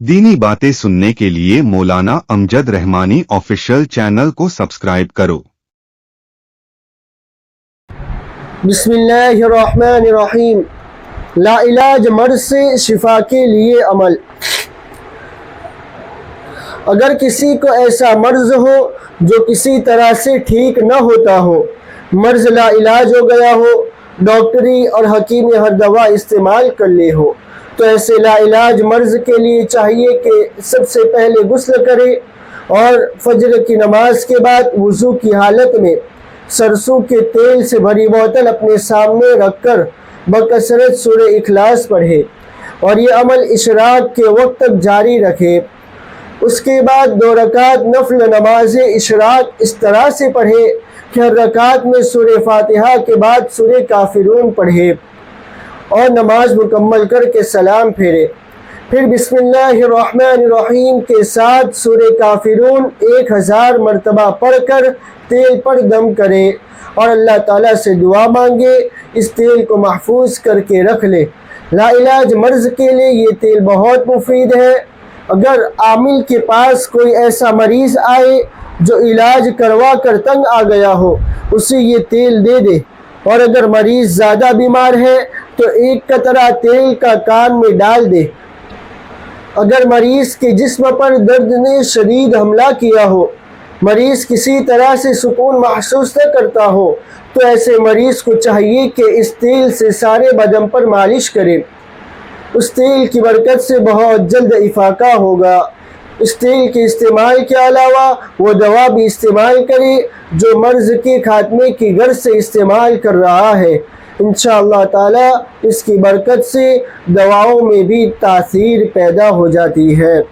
दीनी बातें सुनने के लिए मौलाना अमजद रहमानी ऑफिशियल चैनल को सब्सक्राइब करो। बिस्मिल्लाहिर्रहमानिर्रहीम। लाइलाज मर्ज से शिफा के लिए अमल। अगर किसी को ऐसा मर्ज हो जो किसी तरह से ठीक न होता हो, मर्ज लाइलाज हो गया हो, डॉक्टरी और हकीम ने हर दवा इस्तेमाल कर ली हो, तो ऐसे लाइलाज मर्ज के लिए चाहिए कि सबसे पहले गुस्ल करे और फजर की नमाज के बाद वुज़ू की हालत में सरसों के तेल से भरी बोतल अपने सामने रखकर बकसरत सूरह इखलास पढ़े और ये अमल इशराक के वक्त तक जारी रखे। उसके बाद 2 रकात नफल नमाज इशराक इस तरह से पढ़े कि हर रकात में सूरह फातिहा के बाद सूरह काफिरून पढ़े और नमाज मुकम्मल करके सलाम फेरे। फिर बिस्मिल्लाहिर्रहमानिर्रहीम के साथ सूरह काफिरून 1000 मरतबा पढ़कर तेल पर दम करे और अल्लाह ताला से दुआ मांगे, इस तेल को महफूज करके रख ले। लाइलाज मर्ज के लिए ये तेल बहुत मुफीद है। अगर आमिल के पास कोई ऐसा मरीज़ आए जो इलाज करवा कर तंग आ गया हो, उसे ये तेल दे दे, और अगर मरीज़ ज़्यादा बीमार है तो एक कतरा तेल का कान में डाल दे। अगर मरीज़ के जिस्म पर दर्द ने शदीद हमला किया हो, मरीज़ किसी तरह से सुकून महसूस न करता हो, तो ऐसे मरीज़ को चाहिए कि इस तेल से सारे बदन पर मालिश करे। उस तेल की बरकत से बहुत जल्द इफाका होगा। इस तेल के इस्तेमाल के अलावा वो दवा भी इस्तेमाल करे जो मर्ज़ के खात्मे की गर्ज से इस्तेमाल कर रहा है। इंशाअल्लाह ताला इसकी बरकत से दवाओं में भी तासीर पैदा हो जाती है।